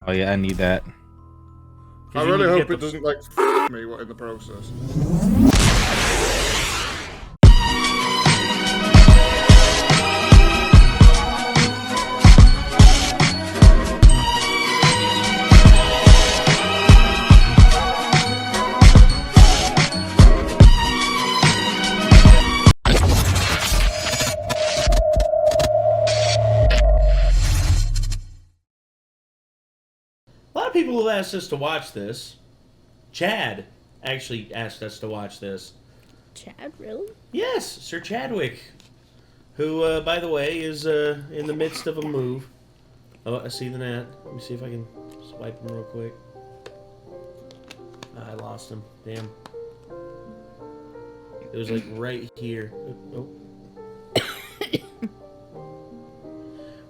Oh yeah, I need that. I really hope it doesn't like me in the process. A lot of people have asked us to watch this. Chad actually asked us to watch this. Chad, really? Yes, Sir Chadwick, who, by the way, is in the midst of a move. Oh, I see the net. Let me see if I can swipe him real quick. I lost him. Damn. It was like right here. Oh.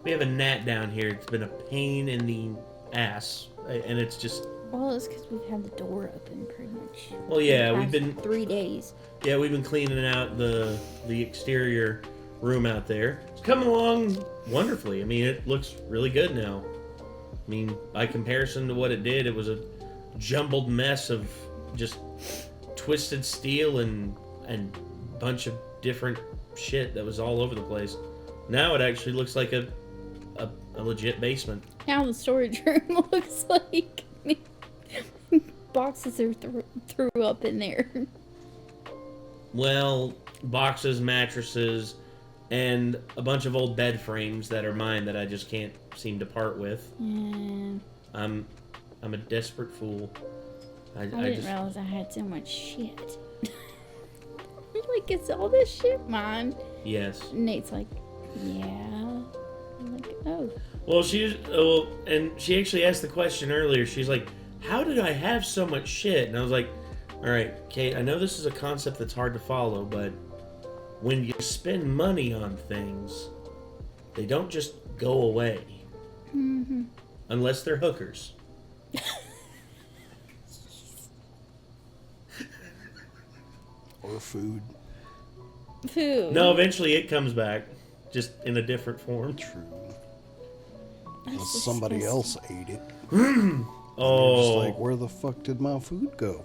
We have a gnat down here. It's been a pain in the ass, and it's just... Well, it's because we've had the door open pretty much. Well, yeah, we've been... 3 days. Yeah, we've been cleaning out the exterior room out there. It's coming along wonderfully. I mean, it looks really good now. I mean, by comparison to what it did, it was a jumbled mess of just twisted steel and bunch of different shit that was all over the place. Now it actually looks like a legit basement. Now the storage room looks like boxes are threw up in there. Well, boxes, mattresses, and a bunch of old bed frames that are mine that I just can't seem to part with. Yeah. I'm a desperate fool. I didn't realize I had so much shit. Like, is all this shit mine? Yes. Nate's like, yeah. I'm like, oh. Well, and she actually asked the question earlier. She's like, how did I have so much shit? And I was like, all right, Kate, I know this is a concept that's hard to follow, but when you spend money on things, they don't just go away. Mm-hmm. Unless they're hookers. Or food. Food. No, eventually it comes back, just in a different form. True. Somebody else ate it. Oh. Just like, where the fuck did my food go?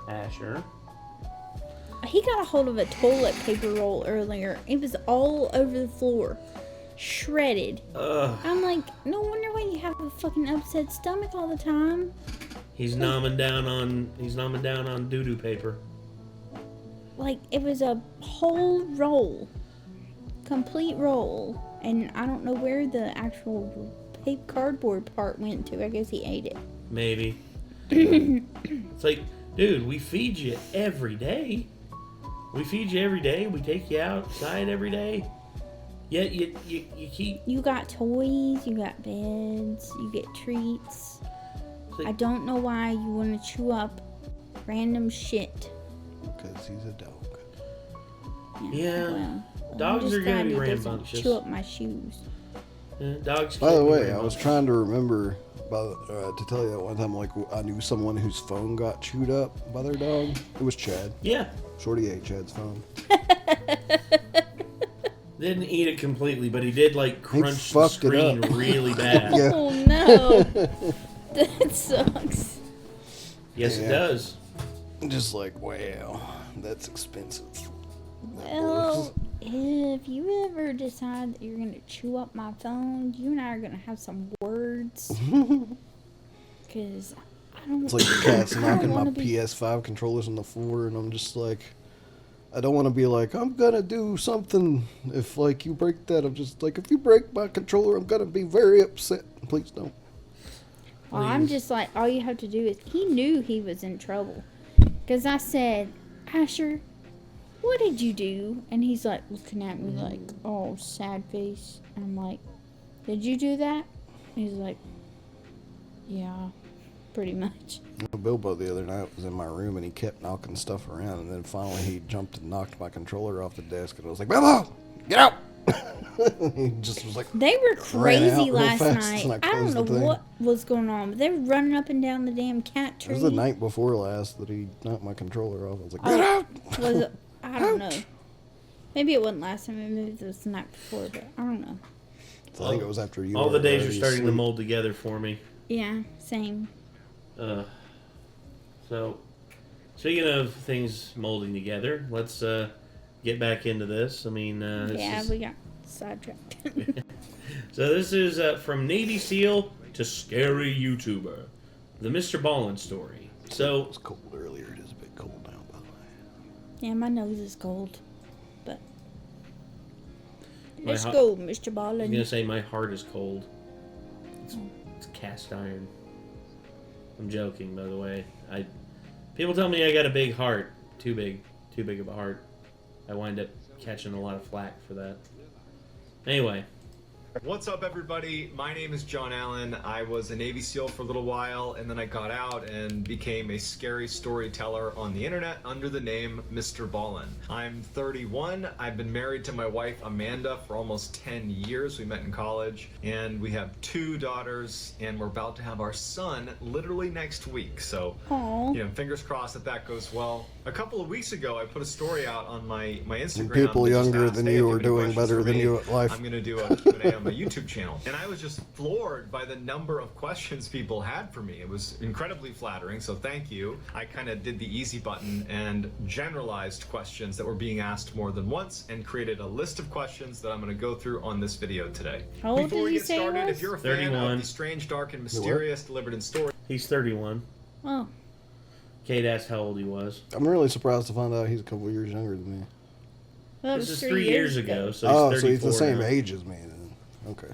Asher. He got a hold of a toilet paper roll earlier. It was all over the floor. Shredded. Ugh. I'm like, no wonder why you have a fucking upset stomach all the time. He's nomming down on doo-doo paper. Like, it was a whole roll. Complete roll. And I don't know where the actual cardboard part went to. I guess he ate it. Maybe. It's like, dude, we feed you every day. We feed you every day. We take you outside every day. Yet you keep... You got toys. You got beds. You get treats. I don't know why you want to chew up random shit. Because he's a dog. Yeah. Well, Dogs are going to be rambunctious. Chew up my shoes. Yeah, dogs. By the way, I was trying to remember to tell you that one time, like, I knew someone whose phone got chewed up by their dog. It was Chad. Yeah. Shorty ate Chad's phone. Didn't eat it completely, but he did, like, crunch the screen really bad. Yeah. Oh, no. That sucks. Yes, it does. Just like, wow, that's expensive. Well, if you ever decide that you're going to chew up my phone, you and I are going to have some words. Because I don't... It's like the cat's knocking my PS5 controllers on the floor, and I'm just like... I don't want to be like, I'm going to do something if, like, you break that. I'm just like, if you break my controller, I'm going to be very upset. Please don't. Well, I'm just like, all you have to do is... He knew he was in trouble. Because I said, Asher, what did you do? And he's like looking at me like, oh, sad face. And I'm like, did you do that? And he's like, yeah, pretty much. Bilbo the other night was in my room and he kept knocking stuff around, and then finally he jumped and knocked my controller off the desk, and I was like, Bilbo, get out! He just was like, they were crazy last night. I don't know what was going on, but they were running up and down the damn cat tree. It was the night before last that he knocked my controller off. I was like, get out! Was it? I don't know. Maybe it wasn't last time. Maybe it was the night before, but I don't know. I think it was after you. All the days are already starting to asleep. mold together for me. Yeah, same. So, speaking of things molding together, let's get back into this. I mean, We got sidetracked. So this is from Navy SEAL to scary YouTuber, the Mr. Ballin story. So It was cold earlier. It is a bit cold now, by the way. Yeah, my nose is cold, but My let's hot- go, Mr. I was Ballin. gonna say my heart is cold. It's cast iron. I'm joking, by the way. People tell me I got a big heart. Too big of a heart. I wind up catching a lot of flack for that. Anyway. What's up, everybody? My name is John Allen. I was a Navy SEAL for a little while, and then I got out and became a scary storyteller on the internet under the name Mr. Ballin. I'm 31. I've been married to my wife, Amanda, for almost 10 years. We met in college, and we have 2 daughters, and we're about to have our son literally next week. So, Aww. fingers crossed that goes well. A couple of weeks ago, I put a story out on my Instagram. And people that just younger asked, than "Hey, you if are have any doing questions better for than me, you at life." I'm going to do a Q&A on my YouTube channel. And I was just floored by the number of questions people had for me. It was incredibly flattering, so thank you. I kind of did the easy button and generalized questions that were being asked more than once and created a list of questions that I'm going to go through on this video today. How old Before did we he get say he started, was? if you're a fan 31. of the strange, dark, and mysterious delivered in story, He's 31. Oh, Kate asked how old he was. I'm really surprised to find out he's a couple years younger than me. that This was is 3 years ago, so he's Oh, 34 so he's the same now. age as me then. Okay.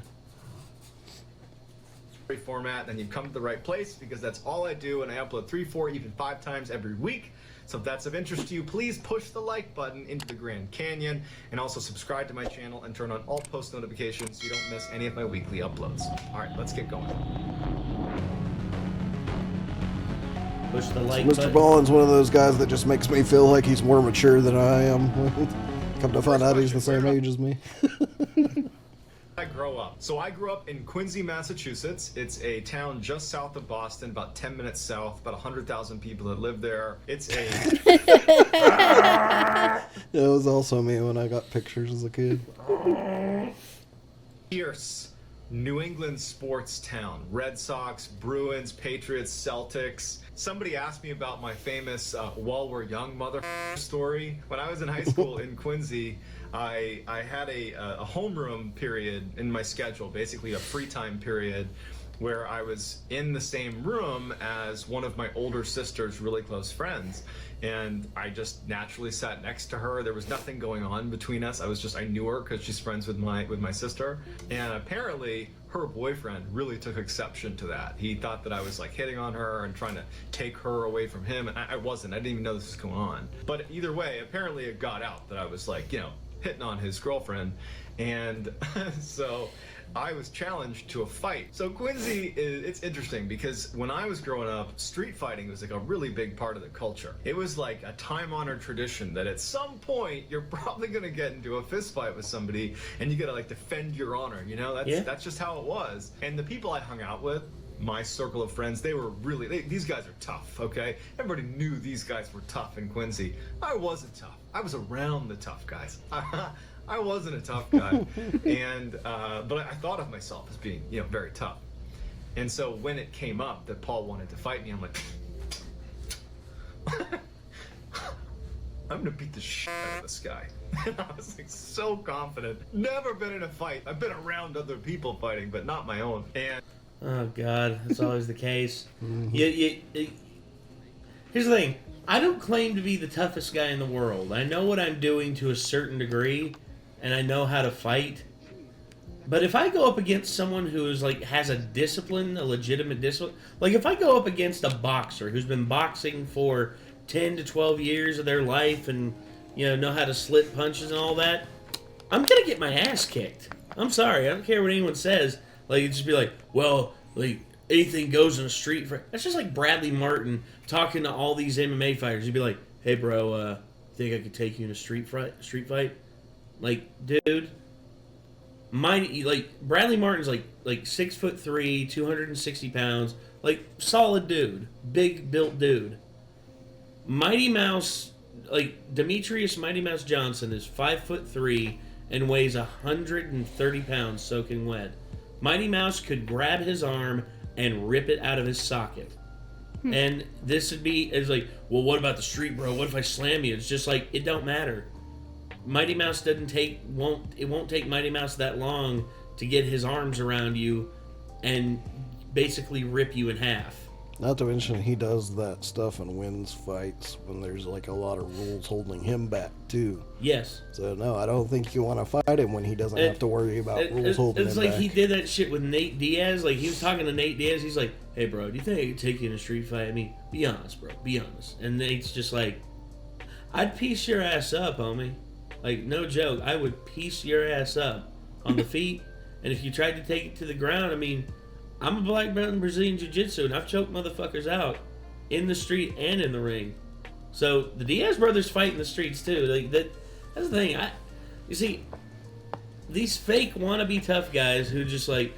format, then you've come to the right place, because that's all I do, and I upload 3, 4, even 5 times every week. So if that's of interest to you, please push the like button into the Grand Canyon, and also subscribe to my channel and turn on all post notifications so you don't miss any of my weekly uploads. All right, let's get going. Push the like Mr. button. Ballin's one of those guys that just makes me feel like he's more mature than I am. Come to find out he's the same age as me. I grow up. So I grew up in Quincy, Massachusetts. It's a town just south of Boston, about 10 minutes south, about 100,000 people that live there. It's a It was also me when I got pictures as a kid. fierce New England sports town. Red Sox, Bruins, Patriots, Celtics. Somebody asked me about my famous while we're young mother story. When I was in high school in Quincy, I had a homeroom period in my schedule, basically a free time period, where I was in the same room as one of my older sister's really close friends. And I just naturally sat next to her. There was nothing going on between us. I knew her because she's friends with my sister. And apparently her boyfriend really took exception to that. He thought that I was like hitting on her and trying to take her away from him. And I wasn't. I didn't even know this was going on. But either way, apparently it got out that I was like, hitting on his girlfriend. And so I was challenged to a fight. So Quincy, it's interesting because when I was growing up, street fighting was like a really big part of the culture. It was like a time-honored tradition that at some point you're probably gonna get into a fist fight with somebody and you gotta like defend your honor, That's just how it was. And the people I hung out with, my circle of friends, they were really, these guys are tough, okay? Everybody knew these guys were tough in Quincy. I wasn't tough. I was around the tough guys. I wasn't a tough guy, but I thought of myself as being, very tough. And so when it came up that Paul wanted to fight me, I'm like, I'm gonna beat the shit out of this guy. And I was like so confident. Never been in a fight. I've been around other people fighting, but not my own. And Oh God, that's always the case. Here's the thing. I don't claim to be the toughest guy in the world. I know what I'm doing to a certain degree, and I know how to fight. But if I go up against someone who's like has a discipline, a legitimate discipline, like if I go up against a boxer who's been boxing for 10 to 12 years of their life and know how to slit punches and all that, I'm gonna get my ass kicked. I'm sorry, I don't care what anyone says. Like it'd just be like, well, like anything goes in a street fight. That's just like Bradley Martin talking to all these MMA fighters. He'd be like, hey bro, think I could take you in a street fight? Like, dude, Bradley Martin's like 6'3", 260 pounds, like solid dude, big built dude. Mighty Mouse, like Demetrius Mighty Mouse Johnson is 5'3" and weighs 130 pounds soaking wet. Mighty Mouse could grab his arm and rip it out of his socket. And this would be, it's like, well, what about the street, bro? What if I slam you? It's just like, it don't matter. Mighty Mouse won't take Mighty Mouse that long to get his arms around you and basically rip you in half. Not to mention, he does that stuff and wins fights when there's like a lot of rules holding him back too. Yes. So no, I don't think you want to fight him when he doesn't have to worry about rules holding him back. It's like he did that shit with Nate Diaz. Like, he was talking to Nate Diaz. He's like, hey, bro, do you think I could take you in a street fight? I mean, be honest, bro. Be honest. And Nate's just like, I'd piece your ass up, homie. Like, no joke. I would piece your ass up on the feet. And if you tried to take it to the ground, I mean, I'm a black belt in Brazilian Jiu-Jitsu, and I've choked motherfuckers out in the street and in the ring. So the Diaz brothers fight in the streets too. Like, that's the thing. You see, these fake wannabe tough guys who just like,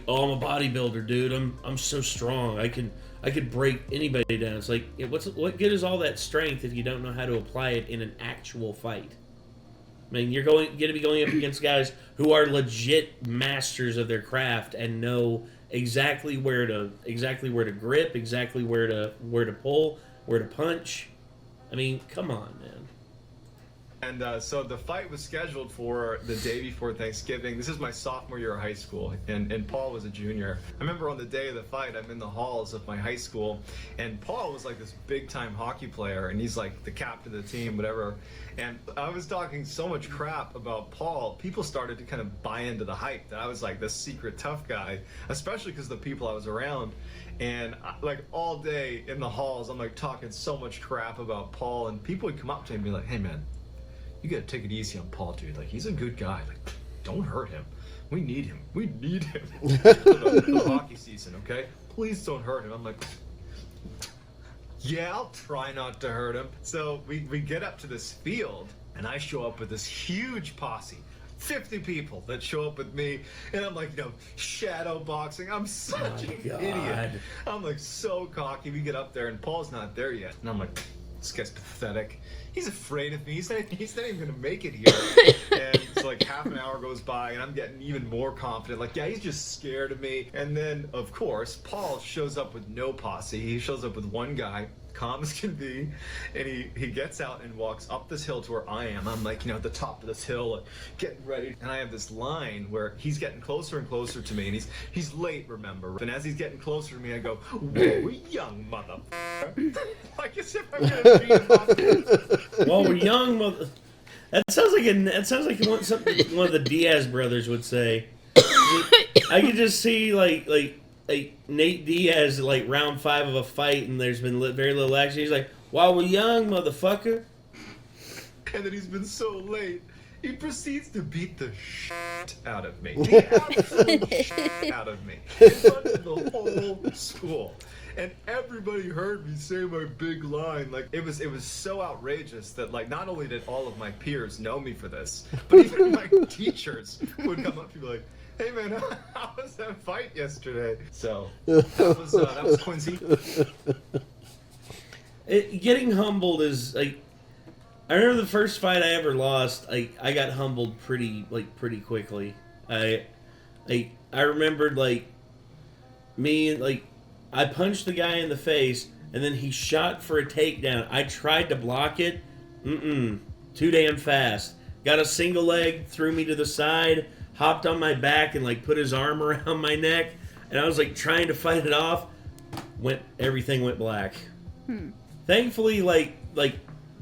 oh, I'm a bodybuilder, dude. I'm so strong. I could break anybody down. It's like, what good is all that strength if you don't know how to apply it in an actual fight? I mean, you're going to be going up against guys who are legit masters of their craft and know exactly where to grip, exactly where to pull, where to punch. I mean, come on, man. And so the fight was scheduled for the day before Thanksgiving. This is my sophomore year of high school, and Paul was a junior. I remember on the day of the fight, I'm in the halls of my high school, and Paul was like this big-time hockey player, and he's like the captain of the team, whatever. And I was talking so much crap about Paul, people started to kind of buy into the hype that I was like this secret tough guy, especially because the people I was around. And like all day in the halls, I'm like talking so much crap about Paul, and people would come up to me and be like, hey man, you gotta take it easy on Paul, dude. Like, he's a good guy. Like, don't hurt him. We need him. We need him for the hockey season, okay? Please don't hurt him. I'm like, yeah, I'll try not to hurt him. So we get up to this field, and I show up with this huge posse. 50 people that show up with me, and I'm like, shadow boxing. I'm such an idiot. I'm like so cocky. We get up there, and Paul's not there yet. And I'm like, this guy's pathetic. He's afraid of me. He's not even gonna make it here. And it's like half an hour goes by, and I'm getting even more confident. Like, yeah, he's just scared of me. And then, of course, Paul shows up with no posse. He shows up with one guy, calm as can be, and he gets out and walks up this hill to where I am. I'm like, at the top of this hill, like, getting ready. And I have this line where he's getting closer and closer to me, and he's late, remember? And as he's getting closer to me, I go, whoa, young motherfucker. Like as if I'm gonna beat him up. Whoa, young mother. That sounds like something one of the Diaz brothers would say. I could just see like Nate Diaz like round 5 of a fight, and there's been very little action. He's like, "While we're young, motherfucker." And then he's been so late, he proceeds to beat the shit out of me. The absolute shit out of me in front of the whole school. And everybody heard me say my big line. Like, it was so outrageous that, like, not only did all of my peers know me for this, but even my teachers would come up to me like, hey man, how was that fight yesterday? So that was Quincy. Getting humbled is like, I remember the first fight I ever lost. I got humbled pretty quickly. I remembered I punched the guy in the face, and then he shot for a takedown. I tried to block it. Too damn fast. Got a single leg, threw me to the side, hopped on my back, and put his arm around my neck. And I was trying to fight it off. Everything went black. Thankfully,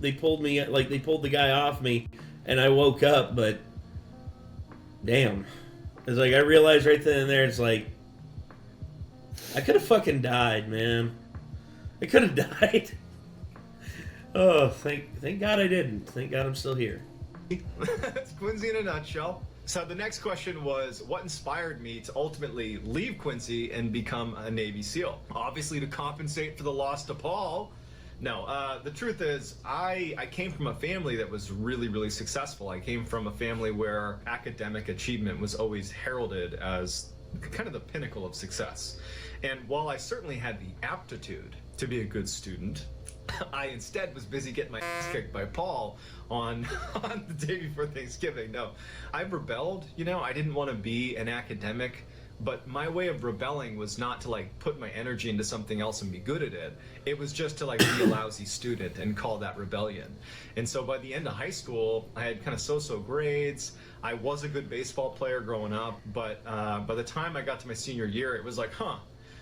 they pulled the guy off me, and I woke up. But damn, it's I realized right then and there, it's I could have fucking died, man. I could have died. Oh, thank God I didn't. Thank God I'm still here. That's Quincy in a nutshell. So the next question was, what inspired me to ultimately leave Quincy and become a Navy SEAL? Obviously to compensate for the loss to Paul. No, the truth is, I came from a family that was really, really successful. I came from a family where academic achievement was always heralded as kind of the pinnacle of success. And while I certainly had the aptitude to be a good student, I instead was busy getting my ass kicked by Paul on the day before Thanksgiving. No, I rebelled. You know, I didn't want to be an academic, but my way of rebelling was not to like put my energy into something else and be good at it. It was just to like be a lousy student and call that rebellion. And so by the end of high school, I had kind of so-so grades. I was a good baseball player growing up, but by the time I got to my senior year, it was like,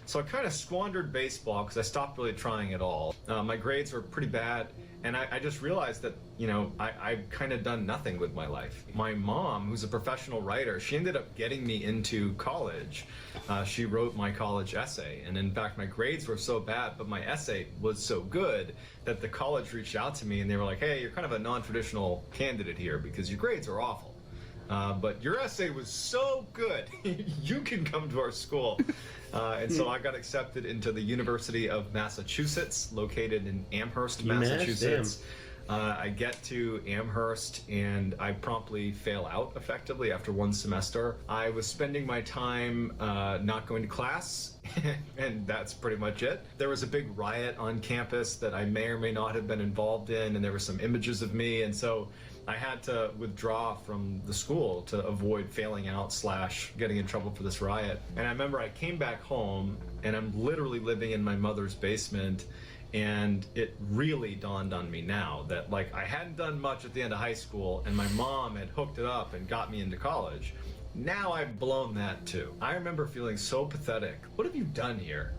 So I kind of squandered baseball because I stopped really trying at all. My grades were pretty bad, and I just realized that, you know, I've kind of done nothing with my life. My mom, who's a professional writer, she ended up getting me into college. She wrote my college essay, and in fact, my grades were so bad, but my essay was so good that the college reached out to me, and they were like, hey, you're kind of a non-traditional candidate here because your grades are awful. But your essay was so good, you can come to our school. And so I got accepted into the University of Massachusetts, located in Amherst, Massachusetts. I get to Amherst and I promptly fail out effectively after one semester. I was spending my time not going to class, and that's pretty much it. There was a big riot on campus that I may or may not have been involved in, and there were some images of me, and so I had to withdraw from the school to avoid failing out / getting in trouble for this riot. And I remember I came back home, and I'm literally living in my mother's basement, and it really dawned on me now that, like, I hadn't done much at the end of high school, and my mom had hooked it up and got me into college. Now I've blown that too. I remember feeling so pathetic. What have you done here?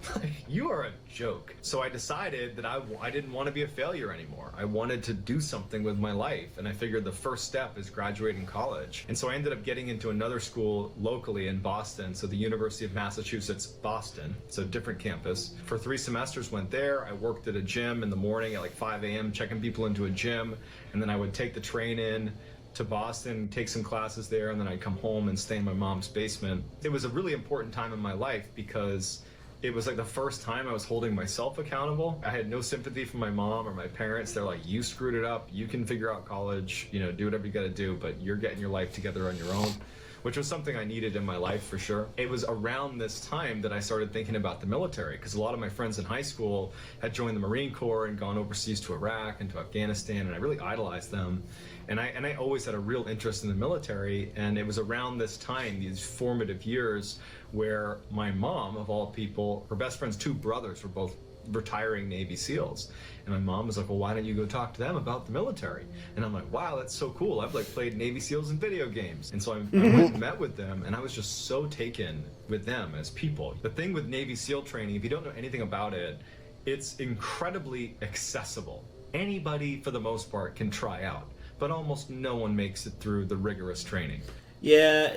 You are a joke. So I decided that I didn't want to be a failure anymore. I wanted to do something with my life, and I figured the first step is graduating college. And so I ended up getting into another school locally in Boston, so the University of Massachusetts, Boston. So different campus. For 3 semesters went there. I worked at a gym in the morning at like 5 a.m. checking people into a gym, and then I would take the train in to Boston, take some classes there, and then I'd come home and stay in my mom's basement. It was a really important time in my life because it was like the first time I was holding myself accountable. I had no sympathy from my mom or my parents. They're like, you screwed it up. You can figure out college, you know, do whatever you got to do, but you're getting your life together on your own, which was something I needed in my life for sure. It was around this time that I started thinking about the military, because a lot of my friends in high school had joined the Marine Corps and gone overseas to Iraq and to Afghanistan, and I really idolized them. And I always had a real interest in the military, and it was around this time, these formative years, where my mom, of all people, her best friend's 2 brothers were both retiring Navy SEALs. And my mom was like, well, why don't you go talk to them about the military? And I'm like, wow, that's so cool. I've like played Navy SEALs in video games. And so I went and met with them, and I was just so taken with them as people. The thing with Navy SEAL training, if you don't know anything about it, it's incredibly accessible. Anybody, for the most part, can try out, but almost no one makes it through the rigorous training. Yeah,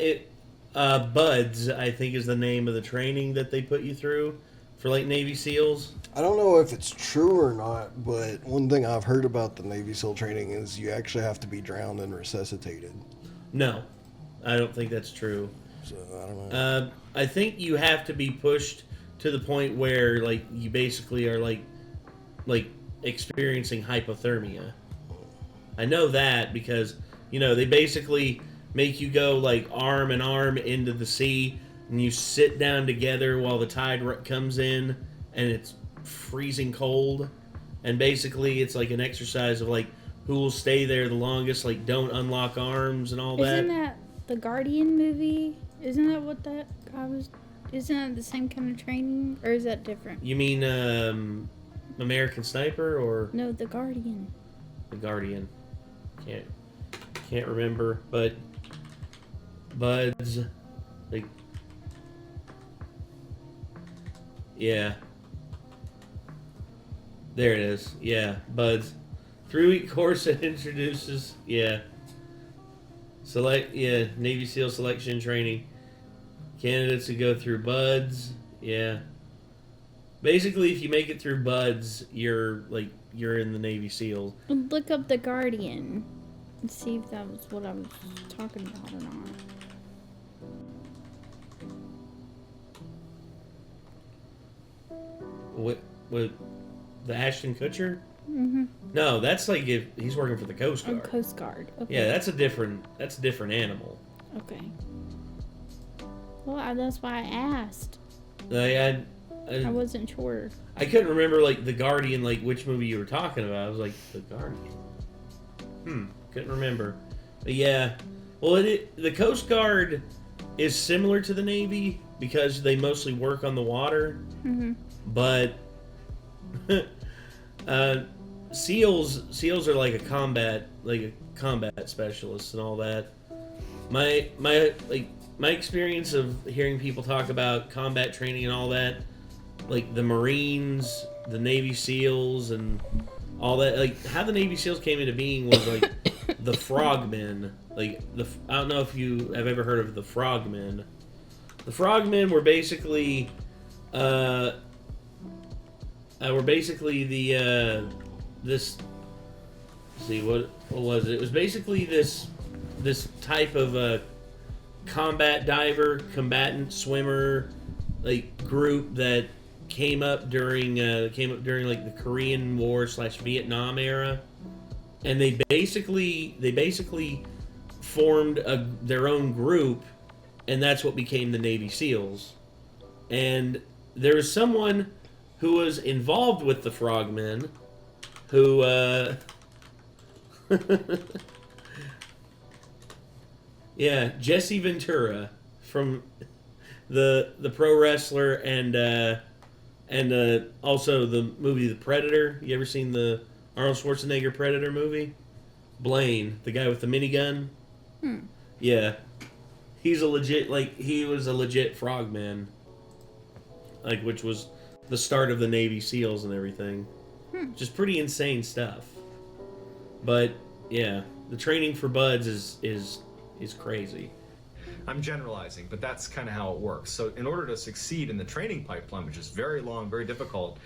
BUDS, I think, is the name of the training that they put you through for like Navy SEALs. I don't know if it's true or not, but one thing I've heard about the Navy SEAL training is you actually have to be drowned and resuscitated. No, I don't think that's true. So, I don't know. I think you have to be pushed to the point where, like, you basically are, like experiencing hypothermia. I know that because, you know, they basically make you go, like, arm in arm into the sea, and you sit down together while the tide comes in, and it's freezing cold. And basically, it's like an exercise of, like, who will stay there the longest, like, don't unlock arms and all that. Isn't that the Guardian movie? Isn't that what that guy was... Isn't that the same kind of training, or is that different? You mean American Sniper, or... No, the Guardian. The Guardian. Can't remember, but BUDS, like, yeah, there it is. Yeah, BUDS, 3-week course that introduces Navy SEAL selection training. Candidates who go through BUDS, basically, if you make it through BUDS, you're in the Navy SEALs. Look up the Guardian and see if that was what I was talking about or not. What the Ashton Kutcher? Mm-hmm. No, that's like if he's working for the Coast Guard. Oh, Coast Guard. Okay. Yeah, that's a different animal. Okay. Well, that's why I asked. I wasn't sure. I couldn't remember, like, the Guardian, like, which movie you were talking about. I was like, the Guardian. Couldn't remember. But yeah. Well, the Coast Guard is similar to the Navy because they mostly work on the water. Mm-hmm. But SEALs are like a combat specialist and all that. My experience of hearing people talk about combat training and all that, like the Marines, the Navy SEALs, and all that, like how the Navy SEALs came into being was like the Frogmen. Like I don't know if you have ever heard of the Frogmen. The Frogmen were basically the this. Let's see what was it? It was basically this type of combat diver, combatant, swimmer, like group that came up during like the Korean War / Vietnam era, and they basically formed their own group, and that's what became the Navy SEALs. And there was someone who was involved with the Frogmen, who yeah, Jesse Ventura from the pro wrestler and also the movie The Predator. You ever seen the Arnold Schwarzenegger Predator movie? Blaine, the guy with the minigun. Yeah, he was a legit frogman, like, which was the start of the Navy SEALs and everything. Just pretty insane stuff. But yeah, the training for buds is crazy. I'm generalizing, but that's kind of how it works. So in order to succeed in the training pipeline, which is very long, very difficult,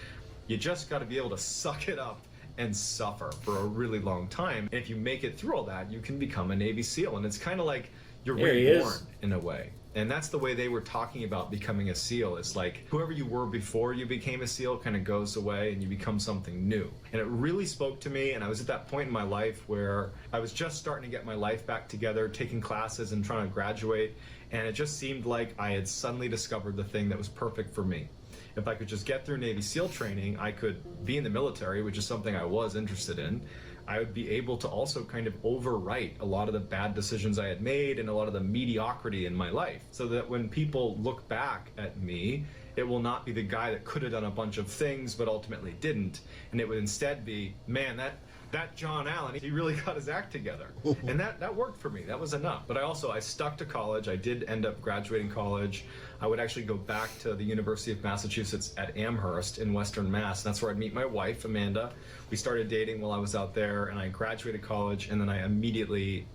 you just got to be able to suck it up and suffer for a really long time. And if you make it through all that, you can become a Navy SEAL. And it's kind of like you're reborn in a way. And that's the way they were talking about becoming a SEAL. It's like whoever you were before you became a SEAL kind of goes away and you become something new. And it really spoke to me. And I was at that point in my life where I was just starting to get my life back together, taking classes and trying to graduate. And it just seemed like I had suddenly discovered the thing that was perfect for me. If I could just get through Navy SEAL training, I could be in the military, which is something I was interested in. I would be able to also kind of overwrite a lot of the bad decisions I had made and a lot of the mediocrity in my life, so that when people look back at me, it will not be the guy that could have done a bunch of things but ultimately didn't, and it would instead be, man, that John Allen, he really got his act together. And that worked for me. That was enough. But I stuck to college. I did end up graduating college. I would actually go back to the University of Massachusetts at Amherst in Western Mass. That's where I'd meet my wife, Amanda. We started dating while I was out there, and I graduated college, and then I immediately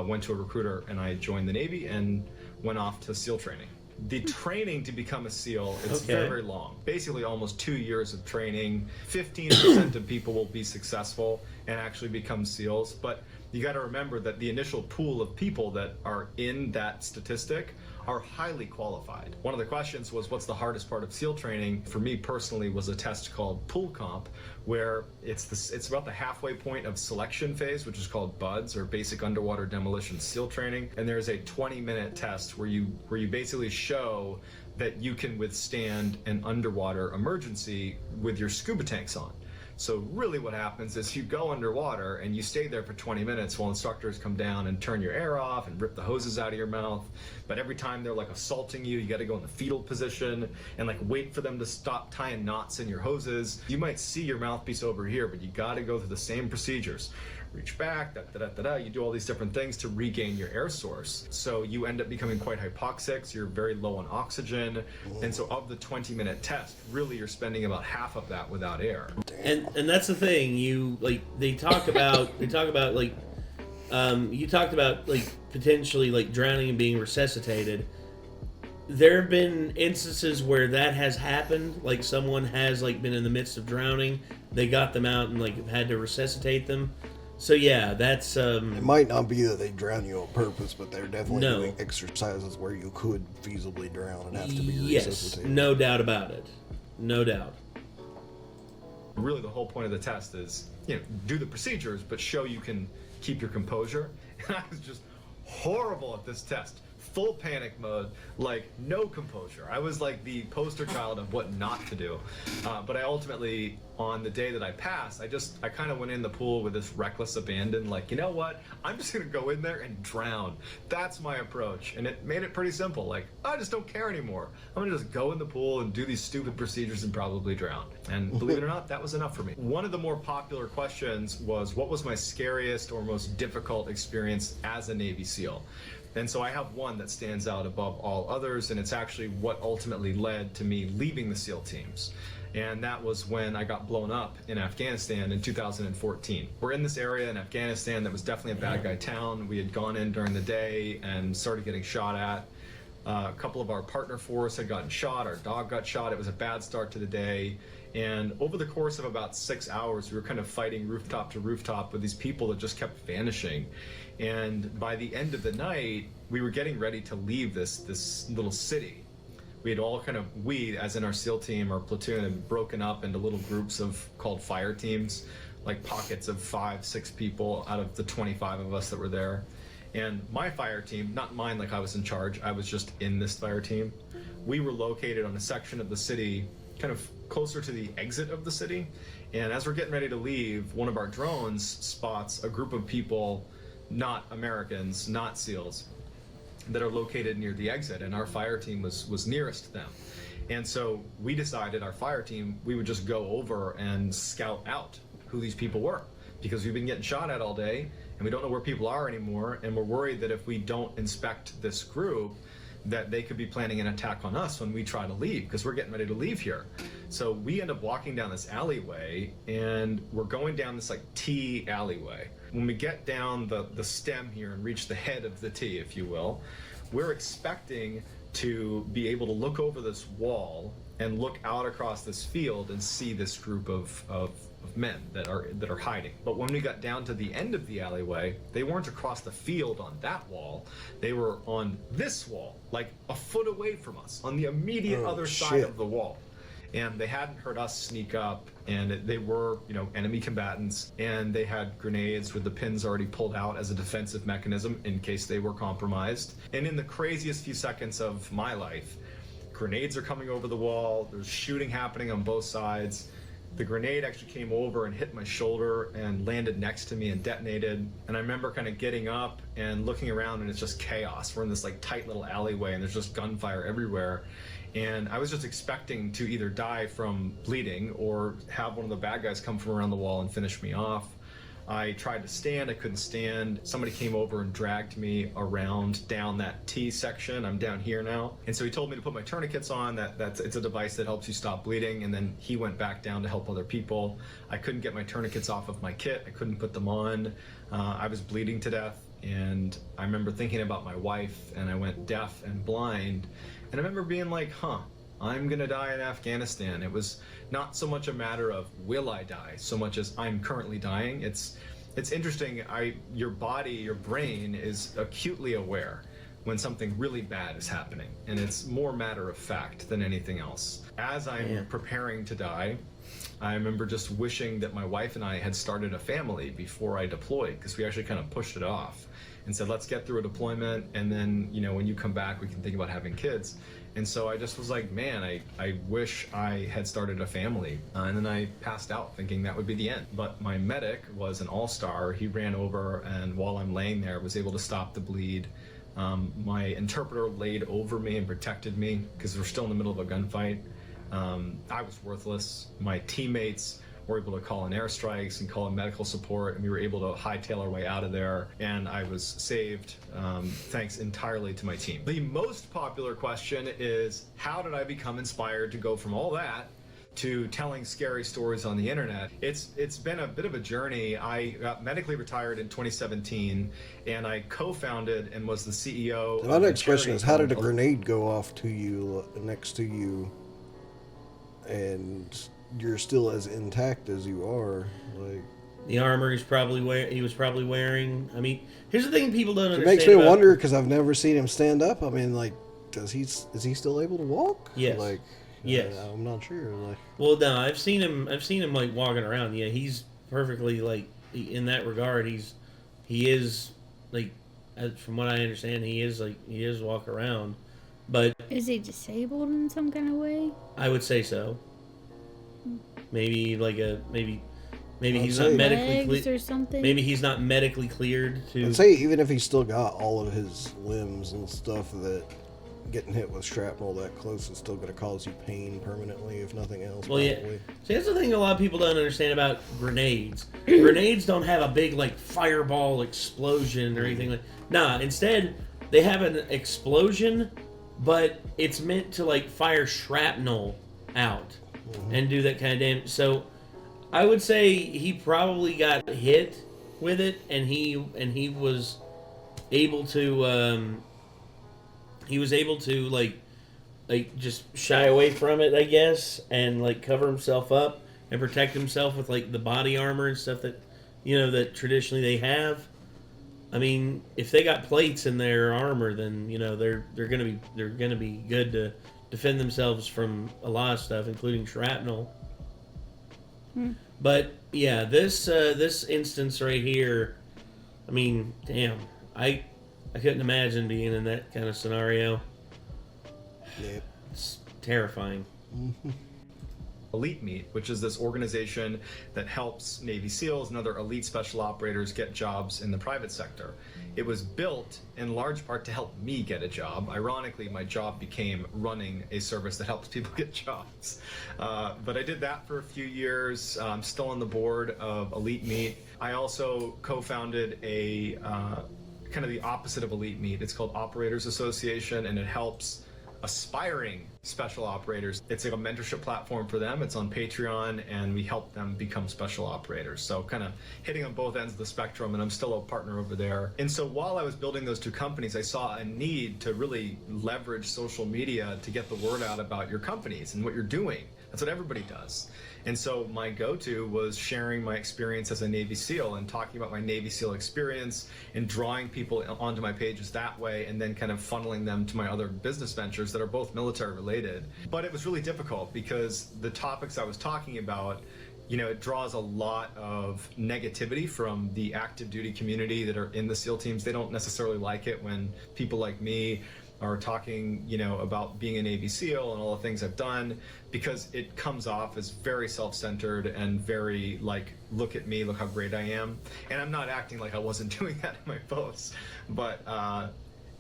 went to a recruiter, and I joined the Navy and went off to SEAL training. The training to become a SEAL is very, very long. Basically almost 2 years of training. 15% of people will be successful and actually become SEALs. But you got to remember that the initial pool of people that are in that statistic are highly qualified. One of the questions was, what's the hardest part of SEAL training? For me personally was a test called Pool Comp, where it's about the halfway point of selection phase, which is called BUDS, or Basic Underwater Demolition SEAL Training. And there's a 20-minute test where you basically show that you can withstand an underwater emergency with your scuba tanks on. So really what happens is you go underwater and you stay there for 20 minutes while instructors come down and turn your air off and rip the hoses out of your mouth. But every time they're like assaulting you, you got to go in the fetal position and like wait for them to stop tying knots in your hoses. You might see your mouthpiece over here, but you got to go through the same procedures. Reach back, you do all these different things to regain your air source. So you end up becoming quite hypoxic, so you're very low on oxygen. And so of the 20-minute test, really you're spending about half of that without air. And that's the thing, you talked about potentially like drowning and being resuscitated. There have been instances where that has happened, like someone has like been in the midst of drowning, they got them out and like had to resuscitate them. So yeah, that's it might not be that they drown you on purpose, but they're definitely doing exercises where you could feasibly drown and have to be resuscitated. No doubt about it. No doubt. Really the whole point of the test is, do the procedures, but show you can keep your composure. And I was just horrible at this test. full panic mode, like no composure. I was like the poster child of what not to do. But I ultimately, on the day that I passed, I kind of went in the pool with this reckless abandon, like, you know what? I'm just gonna go in there and drown. That's my approach. And it made it pretty simple. Like, I just don't care anymore. I'm gonna just go in the pool and do these stupid procedures and probably drown. And believe it or not, that was enough for me. One of the more popular questions was, what was my scariest or most difficult experience as a Navy SEAL? And so I have one that stands out above all others, and it's actually what ultimately led to me leaving the SEAL teams. And that was when I got blown up in Afghanistan in 2014. We're in this area in Afghanistan that was definitely a bad guy town. We had gone in during the day and started getting shot at. A couple of our partner force had gotten shot. Our dog got shot. It was a bad start to the day. And over the course of about 6 hours, we were kind of fighting rooftop to rooftop with these people that just kept vanishing. And by the end of the night, we were getting ready to leave this little city. We had all we, as in our SEAL team, our platoon, had broken up into little groups called fire teams, like pockets of 5-6 people out of the 25 of us that were there. And my fire team, not mine like I was in charge, I was just in this fire team. We were located on a section of the city kind of closer to the exit of the city. And as we're getting ready to leave, one of our drones spots a group of people, not Americans, not SEALs, that are located near the exit, and our fire team was nearest them. And so we decided, our fire team, we would just go over and scout out who these people were, because we've been getting shot at all day and we don't know where people are anymore, and we're worried that if we don't inspect this group, that they could be planning an attack on us when we try to leave, because we're getting ready to leave here. So we end up walking down this alleyway, and we're going down this like T alleyway. When we get down the stem here and reach the head of the T, if you will, we're expecting to be able to look over this wall and look out across this field and see this group of men that are hiding. But when we got down to the end of the alleyway, they weren't across the field on that wall. They were on this wall, like a foot away from us, on the immediate other side of the wall. And they hadn't heard us sneak up, and they were, enemy combatants, and they had grenades with the pins already pulled out as a defensive mechanism in case they were compromised. And in the craziest few seconds of my life, grenades are coming over the wall, there's shooting happening on both sides. The grenade actually came over and hit my shoulder and landed next to me and detonated. And I remember kind of getting up and looking around, and it's just chaos. We're in this like tight little alleyway, and there's just gunfire everywhere. And I was just expecting to either die from bleeding or have one of the bad guys come from around the wall and finish me off. I tried to stand, I couldn't stand. Somebody came over and dragged me around down that T section. I'm down here now. And so he told me to put my tourniquets on. It's a device that helps you stop bleeding. And then he went back down to help other people. I couldn't get my tourniquets off of my kit. I couldn't put them on. I was bleeding to death. And I remember thinking about my wife, and I went deaf and blind. And I remember being like, I'm gonna die in Afghanistan. It was not so much a matter of will I die, so much as I'm currently dying. It's interesting, your body, your brain is acutely aware when something really bad is happening, and it's more matter of fact than anything else. As I'm preparing to die, I remember just wishing that my wife and I had started a family before I deployed, because we actually kind of pushed it off and said, let's get through a deployment, and then, when you come back, we can think about having kids. And so I just was like, man, I wish I had started a family. And then I passed out thinking that would be the end. But my medic was an all-star. He ran over, and while I'm laying there, was able to stop the bleed. My interpreter laid over me and protected me, because we're still in the middle of a gunfight. I was worthless. My teammates were able to call in airstrikes and call in medical support, and we were able to hightail our way out of there, and I was saved thanks entirely to my team. The most popular question is, how did I become inspired to go from all that to telling scary stories on the internet? It's been a bit of a journey. I got medically retired in 2017, and I co-founded and was the CEO. My next question is, how did a grenade go off to you, next to you, and you're still as intact as you are? Like, the armor he was probably wearing. I mean, here's the thing people don't understand. It makes me wonder, because I've never seen him stand up. I mean, like, is he still able to walk? Yes. Like, yes. I'm not sure. Like, well, no, I've seen him like walking around. Yeah, he's perfectly, like, in that regard. He is like from what I understand, he is walk around, but is he disabled in some kind of way? I would say so. Maybe maybe he's say not medically legs or something. Maybe he's not medically cleared to. I'd say even if he still got all of his limbs and stuff, that getting hit with shrapnel that close is still going to cause you pain permanently, if nothing else. Well, probably. yeah. See, that's the thing a lot of people don't understand about grenades. Grenades don't have a big like fireball explosion or anything like. Nah, instead they have an explosion, but it's meant to like fire shrapnel out and do that kind of damage. So I would say he probably got hit with it, and he was able to like just shy away from it, I guess, and like cover himself up and protect himself with like the body armor and stuff that that traditionally they have. I mean, if they got plates in their armor, then they're gonna be good to defend themselves from a lot of stuff, including shrapnel. But yeah, this instance right here, I mean, damn, I couldn't imagine being in that kind of scenario. Yeah. It's terrifying. Elite Meet, which is this organization that helps Navy SEALs and other elite special operators get jobs in the private sector. It was built in large part to help me get a job. Ironically, my job became running a service that helps people get jobs. But I did that for a few years. I'm still on the board of Elite Meet. I also co-founded a kind of the opposite of Elite Meet. It's called Operators Association, and it helps aspiring special operators. It's like a mentorship platform for them. It's on Patreon, and we help them become special operators. So kind of hitting on both ends of the spectrum, and I'm still a partner over there. And so while I was building those two companies, I saw a need to really leverage social media to get the word out about your companies and what you're doing. That's what everybody does. And so my go-to was sharing my experience as a Navy SEAL and talking about my Navy SEAL experience and drawing people onto my pages that way, and then kind of funneling them to my other business ventures that are both military related. But it was really difficult because the topics I was talking about, it draws a lot of negativity from the active duty community that are in the SEAL teams. They don't necessarily like it when people like me are talking, about being a Navy SEAL and all the things I've done, because it comes off as very self-centered and very like, look at me, look how great I am. And I'm not acting like I wasn't doing that in my posts, but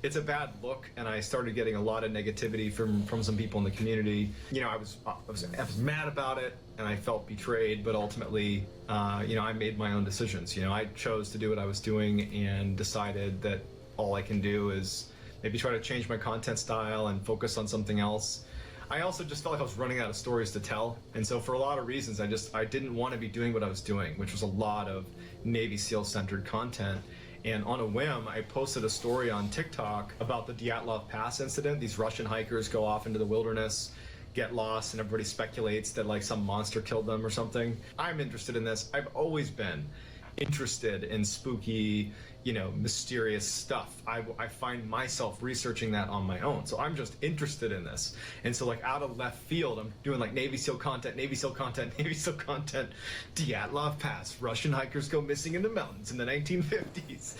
it's a bad look, and I started getting a lot of negativity from some people in the community. I was mad about it, and I felt betrayed, but ultimately, I made my own decisions. I chose to do what I was doing and decided that all I can do is maybe try to change my content style and focus on something else. I also just felt like I was running out of stories to tell. And so for a lot of reasons, I didn't want to be doing what I was doing, which was a lot of Navy SEAL-centered content. And on a whim, I posted a story on TikTok about the Dyatlov Pass incident. These Russian hikers go off into the wilderness, get lost, and everybody speculates that like some monster killed them or something. I'm interested in this. I've always been interested in spooky, mysterious stuff. I find myself researching that on my own. So I'm just interested in this. And so like out of left field, I'm doing like Navy SEAL content, Dyatlov Pass, Russian hikers go missing in the mountains in the 1950s.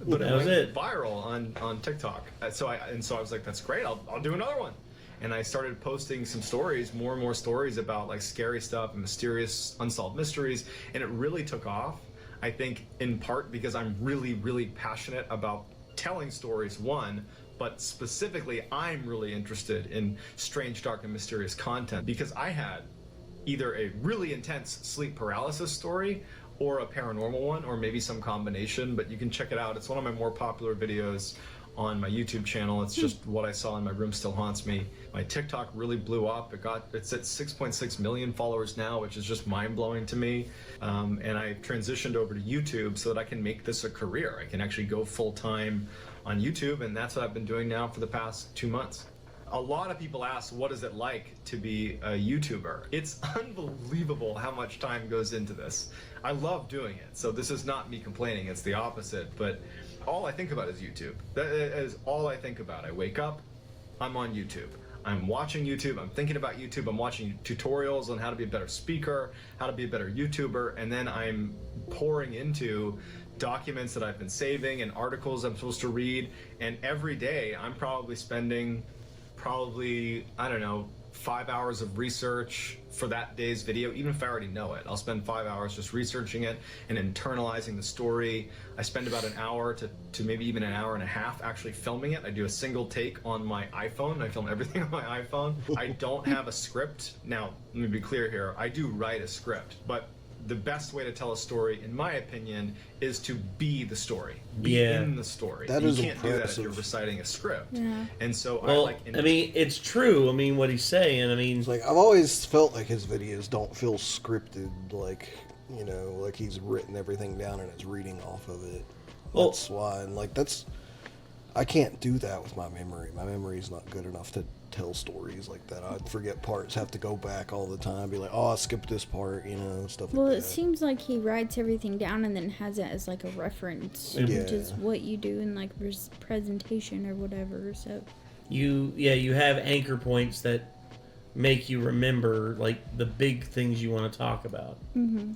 But it went viral on TikTok. So I was like, that's great, I'll do another one. And I started posting some stories, more and more stories about like scary stuff and mysterious unsolved mysteries. And it really took off. I think in part because I'm really, really passionate about telling stories, one, but specifically I'm really interested in strange, dark, and mysterious content because I had either a really intense sleep paralysis story or a paranormal one, or maybe some combination, but you can check it out. It's one of my more popular videos on my YouTube channel. It's just what I saw in my room still haunts me. My TikTok really blew up. It's at 6.6 million followers now, which is just mind-blowing to me. And I transitioned over to YouTube so that I can make this a career. I can actually go full-time on YouTube, and that's what I've been doing now for the past 2 months. A lot of people ask, what is it like to be a YouTuber? It's unbelievable how much time goes into this. I love doing it, so this is not me complaining, it's the opposite, but all I think about is YouTube. That is all I think about. I wake up, I'm on YouTube. I'm watching YouTube, I'm thinking about YouTube, I'm watching tutorials on how to be a better speaker, how to be a better YouTuber, and then I'm pouring into documents that I've been saving and articles I'm supposed to read. And every day I'm probably spending I don't know, 5 hours of research for that day's video. Even if I already know it, I'll spend 5 hours just researching it and internalizing the story. I spend about an hour to maybe even an hour and a half actually filming it. I do a single take on my iPhone. I film everything on my iPhone. I don't have a script. Now, let me be clear here. I do write a script, but the best way to tell a story, in my opinion, is to be the story. Be in the story. That you is can't do that if impressive. you're reciting a script. Yeah. And so Well, I mean, it's true. I mean, what he's saying. I mean, It's like I've always felt like his videos don't feel scripted, like, you know, like he's written everything down and is reading off of it. Well- That's why, and like I can't do that with my memory. My memory's not good enough to tell stories like that. I'd forget parts, have to go back all the time, be like, oh, I skipped this part, you know, stuff Well, like it that. seems like he writes everything down and then has it as like a reference, which is what you do in like presentation or whatever. So you have anchor points that make you remember like the big things you want to talk about. Mm-hmm.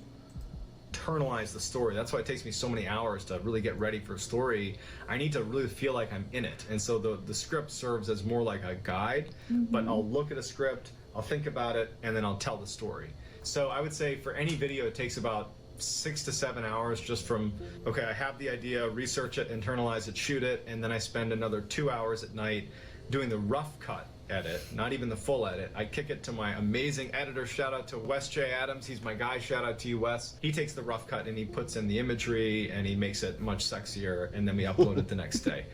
internalize the story. That's why it takes me so many hours to really get ready for a story. I need to really feel like I'm in it. And so the script serves as more like a guide, but I'll look at a script, I'll think about it, and then I'll tell the story. So I would say for any video, it takes about 6 to 7 hours just from, okay, I have the idea, research it, internalize it, shoot it, and then I spend another 2 hours at night doing the rough cut edit, not even the full edit. I kick it to my amazing editor. Shout out to Wes J. Adams. He's my guy. Shout out to you, Wes. He takes the rough cut and he puts in the imagery and he makes it much sexier, and then we upload it the next day.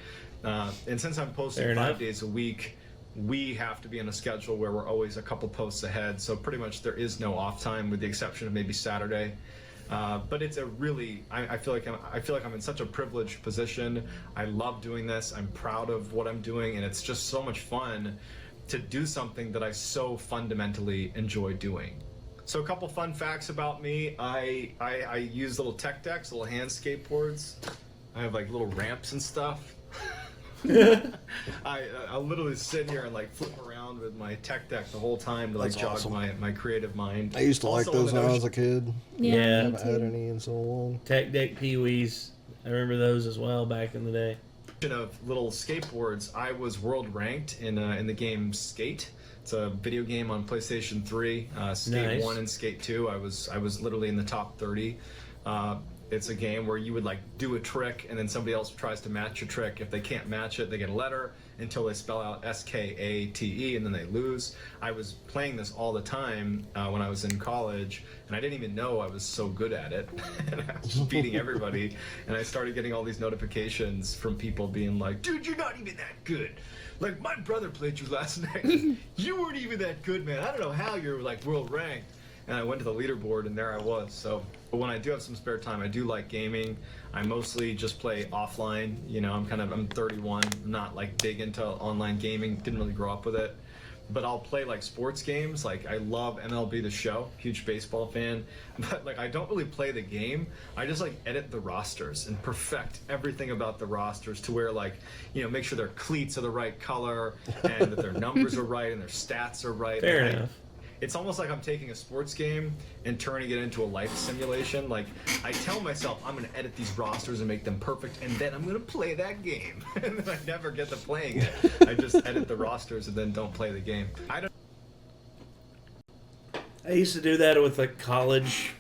And since I'm posting 5 days a week, we have to be on a schedule where we're always a couple posts ahead. So pretty much there is no off time with the exception of maybe Saturday. But it's a really, I feel like I'm in such a privileged position. I love doing this. I'm proud of what I'm doing, and it's just so much fun to do something that I so fundamentally enjoy doing. So a couple fun facts about me. I use little tech decks, little hand skateboards. I have like little ramps and stuff. I'll literally sit here and like flip around with my tech deck the whole time to like jog my creative mind. I used to like those when I was a kid. Yeah. I haven't had any in so long. Tech deck peewees. I remember those as well back in the day. Of little skateboards, I was world ranked in the game Skate. It's a video game on PlayStation 3. Skate 1 and Skate 2. I was literally in the top 30. It's a game where you would like do a trick and then somebody else tries to match your trick. If they can't match it, they get a letter until they spell out SKATE and then they lose. I was playing this all the time when I was in college, and I didn't even know I was so good at it. And I was just beating everybody, and I started getting all these notifications from people being like, dude, you're not even that good. Like, my brother played you last night. You weren't even that good, man. I don't know how you're like world ranked. And I went to the leaderboard, and there I was. So, but when I do have some spare time, I do like gaming. I mostly just play offline. You know, I'm 31, not like big into online gaming. Didn't really grow up with it. But I'll play like sports games. Like I love MLB The Show, huge baseball fan. But like I don't really play the game. I just like edit the rosters and perfect everything about the rosters to where like, you know, make sure their cleats are the right color and that their numbers are right and their stats are right. Fair enough. It's almost like I'm taking a sports game and turning it into a life simulation. Like, I tell myself I'm going to edit these rosters and make them perfect, and then I'm going to play that game. And then I never get to playing it. I just edit the rosters and then don't play the game. I used to do that with like college,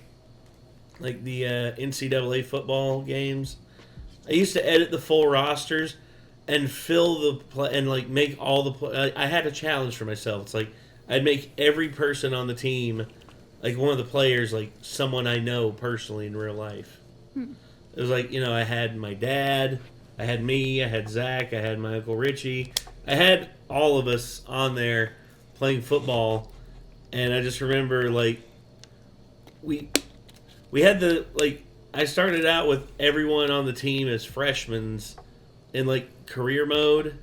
like the NCAA football games. I used to edit the full rosters and fill the play and like make all the I had a challenge for myself. It's like I'd make every person on the team, like one of the players, like someone I know personally in real life. It was like, you know, I had my dad, I had me, I had Zach, I had my Uncle Richie. I had all of us on there playing football, and I just remember, like, we had the, like, I started out with everyone on the team as freshmen in, like, career mode.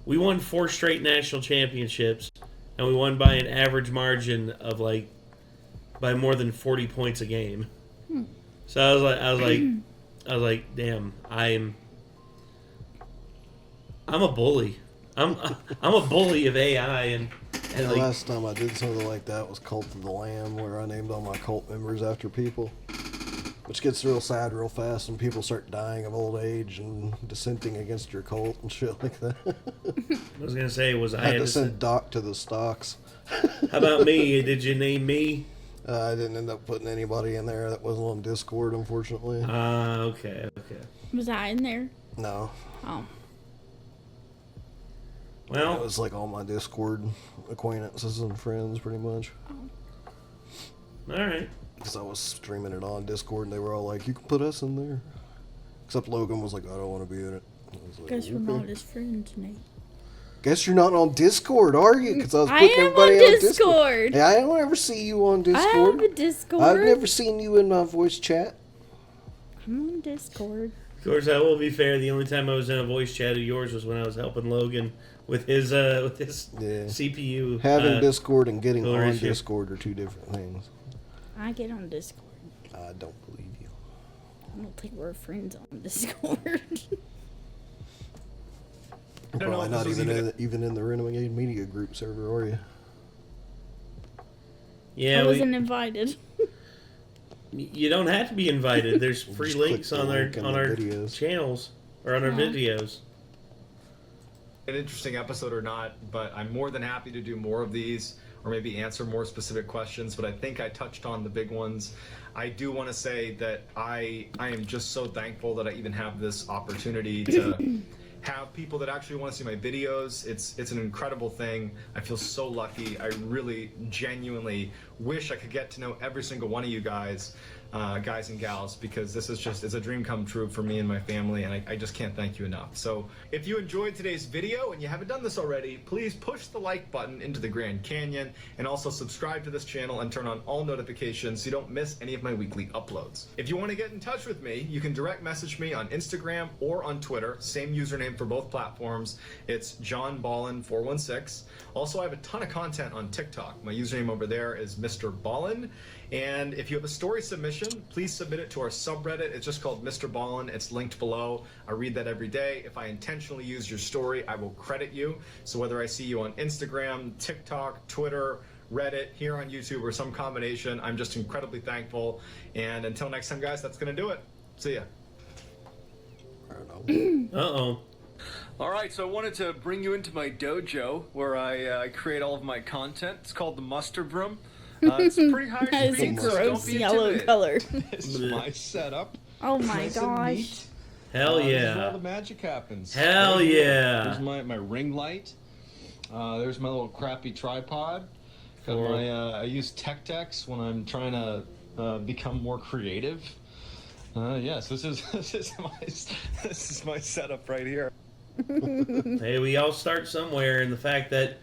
We won 4 straight national championships. And we won by an average margin of like by more than 40 points a game. So I was like, damn, I'm a bully. I'm a bully of AI and The like, last time I did something like that was Cult of the Lamb, where I named all my cult members after people. Which gets real sad real fast when people start dying of old age and dissenting against your cult and shit like that. I was gonna say, was I had to send Doc to the stocks. How about me? Did you name me? I didn't end up putting anybody in there that wasn't on Discord, unfortunately. Okay. Was I in there? No. Oh. Well, it was like all my Discord acquaintances and friends, pretty much. All right. Because I was streaming it on Discord, and they were all like, "You can put us in there." Except Logan was like, "I don't want to be in it." Like, Guess we're not his friends, Nate. Guess you're not on Discord, are you? Because I was putting am everybody on on Discord. Hey, I don't ever see you on Discord. I have a Discord. I've never seen you in my voice chat. I'm on Discord. Of course, I will be fair. The only time I was in a voice chat of yours was when I was helping Logan with his CPU. Having Discord and getting on issue. Discord are two different things. I get on Discord. I don't believe you. I don't think we're friends on Discord. Probably not even in the Renegade Media Group server, are you? Yeah, I wasn't invited. You don't have to be invited. There's free links on our videos. channels or on our videos. An interesting episode or not, but I'm more than happy to do more of these or maybe answer more specific questions, but I think I touched on the big ones. I do want to say that I am just so thankful that I even have this opportunity to have people that actually want to see my videos. It's an incredible thing. I feel so lucky. I really genuinely wish I could get to know every single one of you guys and gals, because this is just, it's a dream come true for me and my family, and I just can't thank you enough. So if you enjoyed today's video and you haven't done this already, please push the like button into the Grand Canyon, and also subscribe to this channel and turn on all notifications so you don't miss any of my weekly uploads. If you want to get in touch with me, you can direct message me on Instagram or on Twitter, same username for both platforms. It's JohnBallin416. Also, I have a ton of content on TikTok. My username over there is Mr. Ballin. And if you have a story submission, please submit it to our subreddit. It's just called Mr. Ballin. It's linked below. I read that every day. If I intentionally use your story, I will credit you. So whether I see you on Instagram, TikTok, Twitter, Reddit, here on YouTube, or some combination, I'm just incredibly thankful. And until next time, guys, that's going to do it. See ya. Uh-oh. All right, so I wanted to bring you into my dojo where I create all of my content. It's called the Mustard Room. It's pretty high That is a gross yellow color. This is my setup. Oh my Nice and gosh. neat. Hell This is yeah. where all the magic happens. Hell Right here. yeah. There's my ring light. There's my little crappy tripod. Got my I use tech decks when I'm trying to become more creative. Yes, this is my setup right here. Hey, we all start somewhere, and the fact that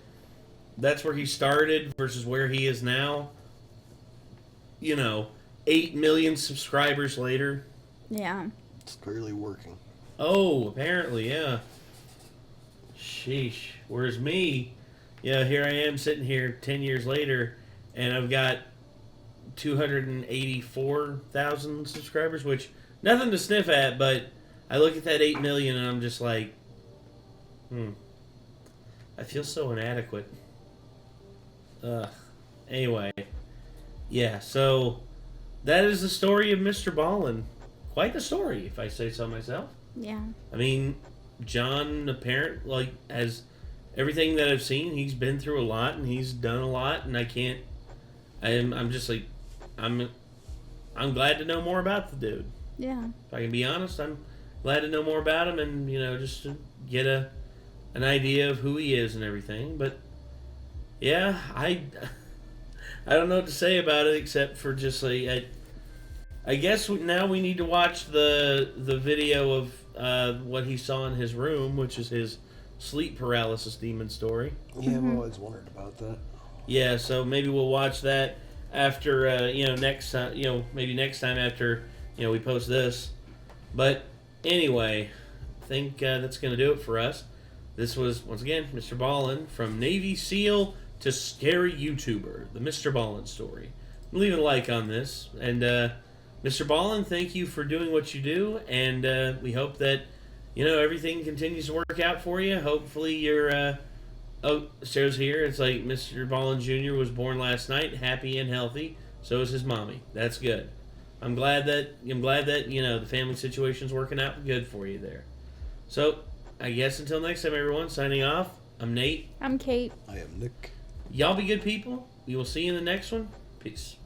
that's where he started versus where he is now, 8 million subscribers later. Yeah. It's clearly working. Oh, apparently, yeah. Sheesh. Whereas me, here I am sitting here 10 years later, and I've got 284,000 subscribers, which, nothing to sniff at, but I look at that 8 million and I'm just like, I feel so inadequate. Anyway. Yeah, so that is the story of Mr. Ballin. Quite the story, if I say so myself. Yeah. I mean, John, has everything that I've seen, he's been through a lot and he's done a lot, and I'm just like, I'm glad to know more about the dude. Yeah. If I can be honest, I'm glad to know more about him and, just to get an idea of who he is and everything. But yeah, I don't know what to say about it except for just like, I guess now we need to watch the video of what he saw in his room, which is his sleep paralysis demon story. Yeah, I've always wondered about that. Yeah, so maybe we'll watch that after, next time, maybe next time after, we post this. But anyway, I think that's going to do it for us. This was, once again, Mr. Ballin, from Navy SEAL to scary YouTuber, the Mr. Ballin story. Leave a like on this. And, Mr. Ballin, thank you for doing what you do. And we hope that, everything continues to work out for you. Hopefully you're, shows here, it's like Mr. Ballin Jr. was born last night, happy and healthy. So is his mommy. That's good. I'm glad that the family situation's working out good for you there. So I guess until next time, everyone. Signing off. I'm Nate. I'm Kate. I am Nick. Y'all be good people. We will see you in the next one. Peace.